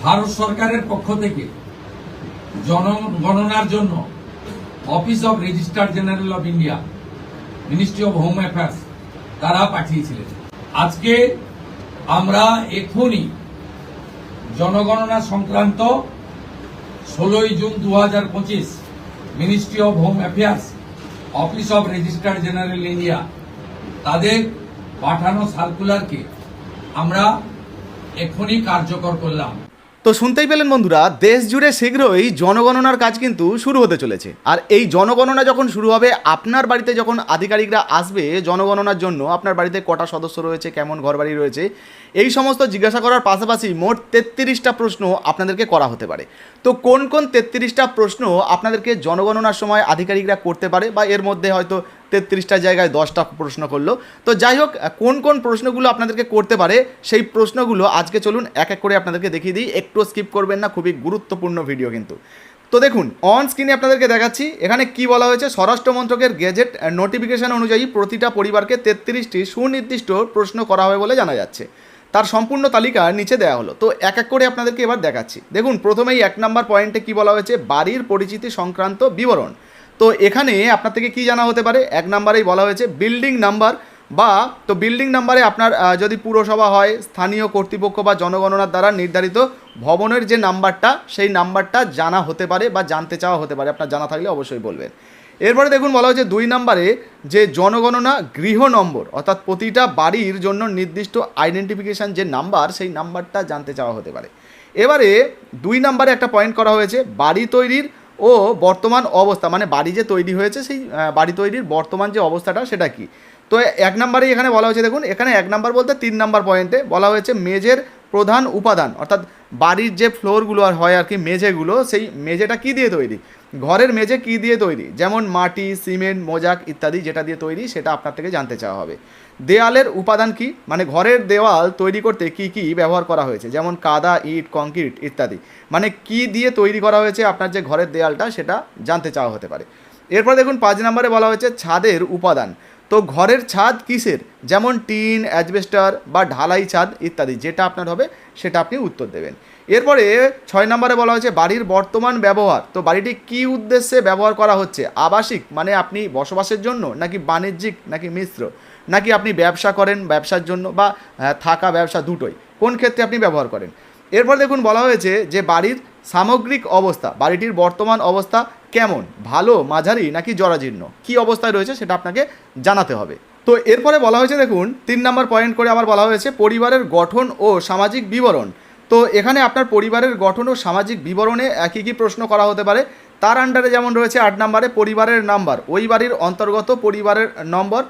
ভারত সরকারের পক্ষ থেকে জনগণনার জন্য office of registrar general of India, ministry of home affairs তারা পাঠিয়েছিলেন। আজকে আমরা এখনই জনগণনা সংক্রান্ত 16 June 2025 ministry of home affairs, office of registrar general India তাদের পাঠানো সার্কুলারকে আমরা এখনই কার্যকর করলাম। তো শুনতেই পেলেন বন্ধুরা, দেশ জুড়ে শীঘ্রই জনগণনার কাজ কিন্তু শুরু হতে চলেছে। আর এই জনগণনা যখন শুরু হবে, আপনার বাড়িতে যখন আধিকারিকরা আসবে জনগণনার জন্য, আপনার বাড়িতে কটা সদস্য রয়েছে, কেমন ঘরবাড়ি রয়েছে, এই সমস্ত জিজ্ঞাসা করার পাশাপাশি মোট 33টা প্রশ্ন আপনাদেরকে করা হতে পারে। তো কোন কোন 33টা প্রশ্ন আপনাদেরকে জনগণনার সময় আধিকারিকরা করতে পারে, বা এর মধ্যে হয়তো 33টা জায়গায় 10টা প্রশ্ন করলো, তো যাই হোক কোন কোন প্রশ্নগুলো আপনাদেরকে করতে পারে সেই প্রশ্নগুলো আজকে চলুন এক এক করে আপনাদেরকে দেখিয়ে দিই। একটু স্কিপ করবেন না, খুবই গুরুত্বপূর্ণ ভিডিও কিন্তু। তো দেখুন, অন স্ক্রিনে আপনাদেরকে দেখাচ্ছি এখানে কি বলা হয়েছে। স্বরাষ্ট্র মন্ত্রকের গেজেট নোটিফিকেশন অনুযায়ী প্রতিটা পরিবারকে 33টি সুনির্দিষ্ট প্রশ্ন করা হবে বলে জানা যাচ্ছে। তার সম্পূর্ণ তালিকা নিচে দেওয়া হলো। তো এক এক করে আপনাদেরকে এবার দেখাচ্ছি। দেখুন, প্রথমেই 1 নম্বর পয়েন্টে কি বলা হয়েছে, বাড়ির পরিচিতি সংক্রান্ত বিবরণ। তো এখানে আপনার থেকে কি জানা হতে পারে, 1 নম্বরেই বলা হয়েছে বিল্ডিং নাম্বার, বা তো বিল্ডিং নাম্বারে আপনার যদি পুরসভা হয়, স্থানীয় কর্তৃপক্ষ বা জনগণনার দ্বারা নির্ধারিত ভবনের যে নাম্বারটা, সেই নাম্বারটা জানা হতে পারে বা জানতে চাওয়া হতে পারে। আপনার জানা থাকলে অবশ্যই বলবেন। এরপরে দেখুন বলা হয়েছে 2 নম্বরে যে জনগণনা গৃহ নম্বর, অর্থাৎ প্রতিটা বাড়ির জন্য নির্দিষ্ট আইডেন্টিফিকেশান যে নাম্বার, সেই নাম্বারটা জানতে চাওয়া হতে পারে। এবারে 2 নম্বরে একটা পয়েন্ট করা হয়েছে বাড়ি তৈরির ও বর্তমান অবস্থা, মানে বাড়ি যে তৈরি হয়েছে সেই বাড়ি তৈরির বর্তমান যে অবস্থাটা সেটা কি। তো 1 নম্বরেই এখানে বলা হয়েছে, দেখুন এখানে 1 নম্বর বলতে 3 নম্বর পয়েন্টে বলা হয়েছে মেঝের প্রধান উপাদান, অর্থাৎ বাড়ির যে ফ্লোরগুলো হয় আর কি, মেঝেগুলো, সেই মেঝেটা কি দিয়ে তৈরি, ঘরের মেঝে কি দিয়ে তৈরি, যেমন মাটি, সিমেন্ট, মোজাক ইত্যাদি যেটা দিয়ে তৈরি সেটা আপনার থেকে জানতে চাওয়া হবে। দেয়ালের উপাদান কি, মানে ঘরের দেওয়াল তৈরি করতে কি কি ব্যবহার করা হয়েছে, যেমন কাদা, ইট, কংক্রিট ইত্যাদি, মানে কি দিয়ে তৈরি করা হয়েছে আপনার যে ঘরের দেয়ালটা, সেটা জানতে চাওয়া হতে পারে। এরপর দেখুন 5 নম্বরে বলা হয়েছে ছাদের উপাদান। তো ঘরের ছাদ কিসের, যেমন টিন, অ্যাজবেস্টার বা ঢালাই ছাদ ইত্যাদি, যেটা আপনার হবে সেটা আপনি উত্তর দেবেন। এরপরে 6 নম্বরে বলা হয়েছে বাড়ির বর্তমান ব্যবহার। তো বাড়িটি কী উদ্দেশ্যে ব্যবহার করা হচ্ছে, আবাসিক মানে আপনি বসবাসের জন্য, নাকি বাণিজ্যিক, নাকি মিশ্র, নাকি আপনি ব্যবসা করেন ব্যবসার জন্য, বা থাকা ব্যবসা দুটোই, কোন ক্ষেত্রে আপনি ব্যবহার করেন। এরপর দেখুন বলা হয়েছে যে বাড়ির সামগ্রিক অবস্থা, বাড়িটির বর্তমান অবস্থা কেমন, ভালো, মাঝারি, নাকি জরাজীর্ণ, কী অবস্থায় রয়েছে সেটা আপনাকে জানাতে হবে। তো এরপরে বলা হয়েছে, দেখুন 3 নম্বর পয়েন্ট করে আবার বলা হয়েছে পরিবারের গঠন ও সামাজিক বিবরণ। তো এখানে আপনার পরিবারের গঠন ও সামাজিক বিবরণে কী কী প্রশ্ন করা হতে পারে, তার আন্ডারে যেমন রয়েছে 8 নম্বরে পরিবারের নাম্বার, ওই বাড়ির অন্তর্গত পরিবারের নম্বর,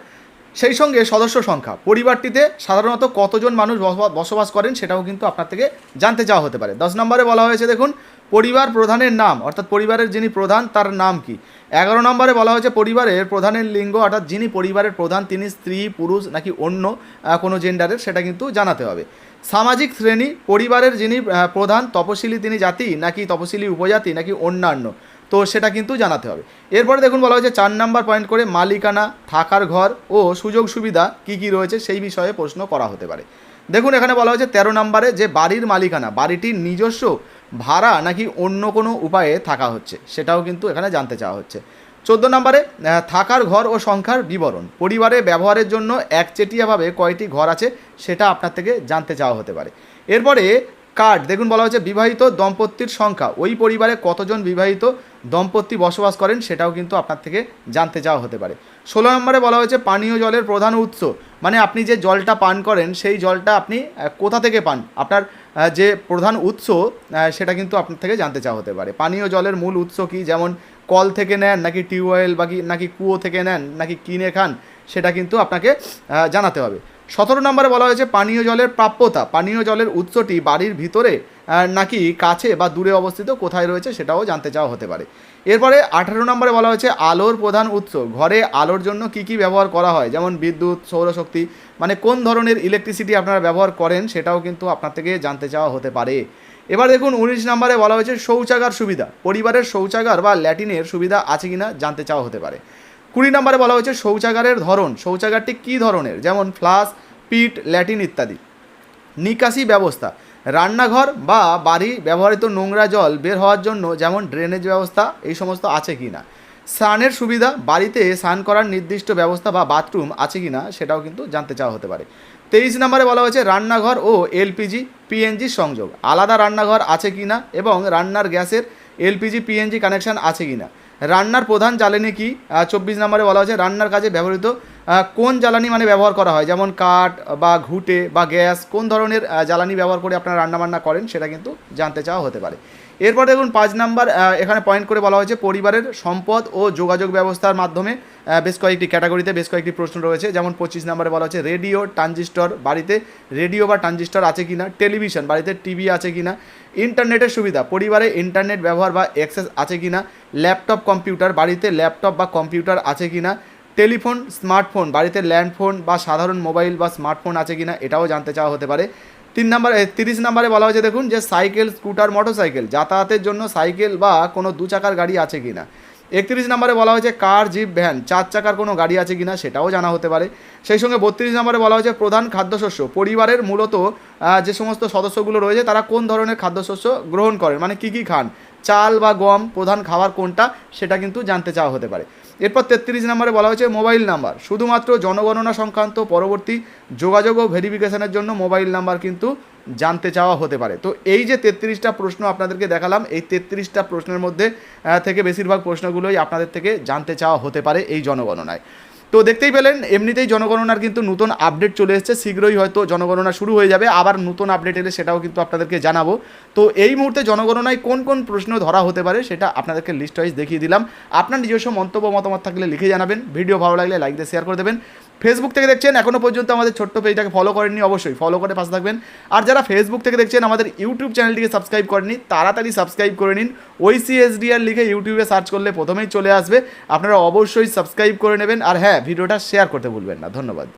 সেই সঙ্গে সদস্য সংখ্যা, পরিবারটিতে সাধারণত কতজন মানুষ বসবাস করেন সেটাও কিন্তু আপনার থেকে জানতে চাওয়া হতে পারে। 10 নম্বরে বলা হয়েছে, দেখুন পরিবার প্রধানের নাম, অর্থাৎ পরিবারের যিনি প্রধান তার নাম কি। 11 নম্বরে বলা হয়েছে পরিবারের প্রধানের লিঙ্গ, অর্থাৎ যিনি পরিবারের প্রধান তিনি স্ত্রী, পুরুষ নাকি অন্য কোনো জেন্ডারের, সেটা কিন্তু জানাতে হবে। সামাজিক শ্রেণী, পরিবারের যিনি প্রধান তপশিলি তিনি জাতি, নাকি তপশিলি উপজাতি, নাকি অন্যান্য, তো সেটা কিন্তু জানাতে হবে। এরপরে দেখুন বলা হয়েছে 4 নম্বর পয়েন্ট করে মালিকানা, থাকার ঘর ও সুযোগ সুবিধা কি কি রয়েছে সেই বিষয়ে প্রশ্ন করা হতে পারে। দেখুন এখানে বলা হয়েছে 13 নম্বরে যে বাড়ির মালিকানা, বাড়িটির নিজস্ব, ভাড়া, নাকি অন্য কোনো উপায়ে থাকা হচ্ছে, সেটাও কিন্তু এখানে জানতে চাওয়া হচ্ছে। 14 নম্বরে থাকার ঘর ও সংখ্যার বিবরণ, পরিবারে ব্যবহারের জন্য একচেটিয়াভাবে কয়টি ঘর আছে সেটা আপনার থেকে জানতে চাওয়া হতে পারে। এরপরে কার্ড, দেখুন বলা হচ্ছে বিবাহিত দম্পতির সংখ্যা, ওই পরিবারে কতজন বিবাহিত দম্পতি বসবাস করেন সেটাও কিন্তু আপনার থেকে জানতে চাওয়া হতে পারে। 16 নম্বরে বলা হয়েছে পানীয় জলের প্রধান উৎস, মানে আপনি যে জলটা পান করেন সেই জলটা আপনি কোথা থেকে পান, আপনার যে প্রধান উৎস সেটা কিন্তু আপনার থেকে জানতে চাওয়া হতে পারে। পানীয় জলের মূল উৎস কি, যেমন কল থেকে নেন, নাকি টিউবওয়েল, নাকি কুয়ো থেকে নেন, নাকি কিনে খান, সেটা কিন্তু আপনাকে জানাতে হবে। 17 নম্বরে বলা হয়েছে পানীয় জলের প্রাপ্যতা, পানীয় জলের উৎসটি বাড়ির ভিতরে নাকি কাছে বা দূরে অবস্থিত, কোথায় রয়েছে সেটাও জানতে চাওয়া হতে পারে। এরপরে 18 নম্বরে বলা হয়েছে আলোর প্রধান উৎস, ঘরে আলোর জন্য কি কি ব্যবহার করা হয়, যেমন বিদ্যুৎ, সৌরশক্তি, মানে কোন ধরনের ইলেকট্রিসিটি আপনারা ব্যবহার করেন সেটাও কিন্তু আপনার থেকে জানতে চাওয়া হতে পারে। এবার দেখুন 19 নম্বরে বলা হয়েছে শৌচাগার সুবিধা, পরিবারের শৌচাগার বা ল্যাটিনের সুবিধা আছে কিনা জানতে চাওয়া হতে পারে। 20 নম্বরে বলা হয়েছে শৌচাগারের ধরন, শৌচাগারটি কী ধরনের, যেমন ফ্লাশ, পিট, ল্যাটিন ইত্যাদি। নিকাশি ব্যবস্থা, রান্নাঘর বা বাড়ি ব্যবহৃত নোংরা জল বের হওয়ার জন্য যেমন ড্রেনেজ ব্যবস্থা এই সমস্ত আছে কি না। স্নানের সুবিধা, বাড়িতে স্নান করার নির্দিষ্ট ব্যবস্থা বা বাথরুম আছে কি না সেটাও কিন্তু জানতে চাওয়া হতে পারে। 23 নম্বরে বলা হয়েছে রান্নাঘর ও এলপিজি পিএনজি সংযোগ, আলাদা রান্নাঘর আছে কি না এবং রান্নার গ্যাসের এলপিজি পিএনজি কানেকশন আছে কি না। রান্নার প্রধান জ্বালানি কি। 24 নম্বরে বলা হয়েছে রান্নার কাজে ব্যবহৃত কোন জ্বালানি মানে ব্যবহার করা হয়, যেমন কাঠ বা ঘুঁটে বা গ্যাস, কোন ধরনের জ্বালানি ব্যবহার করে আপনারা রান্নাবান্না করেন সেটা কিন্তু জানতে চাওয়া হতে পারে। এরপর দেখুন 5 নাম্বার এখানে পয়েন্ট করে বলা হয়েছে পরিবারের সম্পদ ও যোগাযোগ ব্যবস্থার মাধ্যমে বেশ কয়েকটি ক্যাটাগরিতে বেশ কয়েকটি প্রশ্ন রয়েছে। যেমন 25 নম্বরে বলা হচ্ছে রেডিও ট্রানজিস্টর, বাড়িতে রেডিও বা ট্রানজিস্টর আছে কি না। টেলিভিশন, বাড়িতে টিভি আছে কি না। ইন্টারনেটের সুবিধা, পরিবারে ইন্টারনেট ব্যবহার বা অ্যাক্সেস আছে কি না। ল্যাপটপ কম্পিউটার, বাড়িতে ল্যাপটপ বা কম্পিউটার আছে কি না। টেলিফোন স্মার্টফোন, বাড়িতে ল্যান্ডফোন বা সাধারণ মোবাইল বা স্মার্টফোন আছে কি না, এটাও জানতে চাওয়া হতে পারে। 30 নম্বরে বলা হয়েছে দেখুন যে সাইকেল, স্কুটার, মোটরসাইকেল, যাতায়াতের জন্য সাইকেল বা কোনো 2 চাকার গাড়ি আছে কি না। 31 নম্বরে বলা হয়েছে কার, জিপ, ভ্যান, 4 চাকার কোনো গাড়ি আছে কি না সেটাও জানা হতে পারে। সেই সঙ্গে 32 নম্বরে বলা হয়েছে প্রধান খাদ্যশস্য, পরিবারের মূলত যে সমস্ত সদস্যগুলো রয়েছে তারা কোন ধরনের খাদ্যশস্য গ্রহণ করেন, মানে কী কী খান, চাল বা গম প্রধান খাবার কোনটা সেটা কিন্তু জানতে চাওয়া হতে পারে। এরপর 33 নম্বরে বলা হয়েছে মোবাইল নাম্বার, শুধুমাত্র জনগণনা সংক্রান্ত পরবর্তী যোগাযোগ ও ভেরিফিকেশনের জন্য মোবাইল নাম্বার কিন্তু জানতে চাওয়া হতে পারে। তো এই যে 33টা প্রশ্ন আপনাদেরকে দেখালাম, এই 33টা প্রশ্নের মধ্যে থেকে বেশিরভাগ প্রশ্নগুলোই আপনাদের থেকে জানতে চাওয়া হতে পারে এই জনগণনায়। তো দেখতেই পেলেন এমনিতেই জনগণনার কিন্তু নতুন আপডেট চলে এসেছে, শীঘ্রই হয়তো জনগণনা শুরু হয়ে যাবে, আবার নতুন আপডেট এলে সেটাও কিন্তু আপনাদেরকে জানাবো। তো এই মুহূর্তে জনগণনায় কোন কোন প্রশ্ন ধরা হতে পারে সেটা আপনাদেরকে লিস্ট ওয়াইজ দেখিয়ে দিলাম। আপনার নিজস্ব মন্তব্য মতামত থাকলে লিখে জানাবেন, ভিডিও ভালো লাগলে লাইক দিয়ে শেয়ার করে দেবেন। ফেসবুক থেকে দেখছেন এখনও পর্যন্ত আমাদের ছোট্ট পেজটাকে ফলো করেননি, অবশ্যই ফলো করে পাশে থাকবেন। আর যারা ফেসবুক থেকে দেখছেন আমাদের ইউটিউব চ্যানেলটিকে সাবস্ক্রাইব করেননি তাড়াতাড়ি সাবস্ক্রাইব করে নিন, OECSDR লিখে ইউটিউবে সার্চ করলে প্রথমেই চলে আসবে, আপনারা অবশ্যই সাবস্ক্রাইব করে নেবেন। আর হ্যাঁ, ভিডিওটা শেয়ার করতে ভুলবেন না। ধন্যবাদ।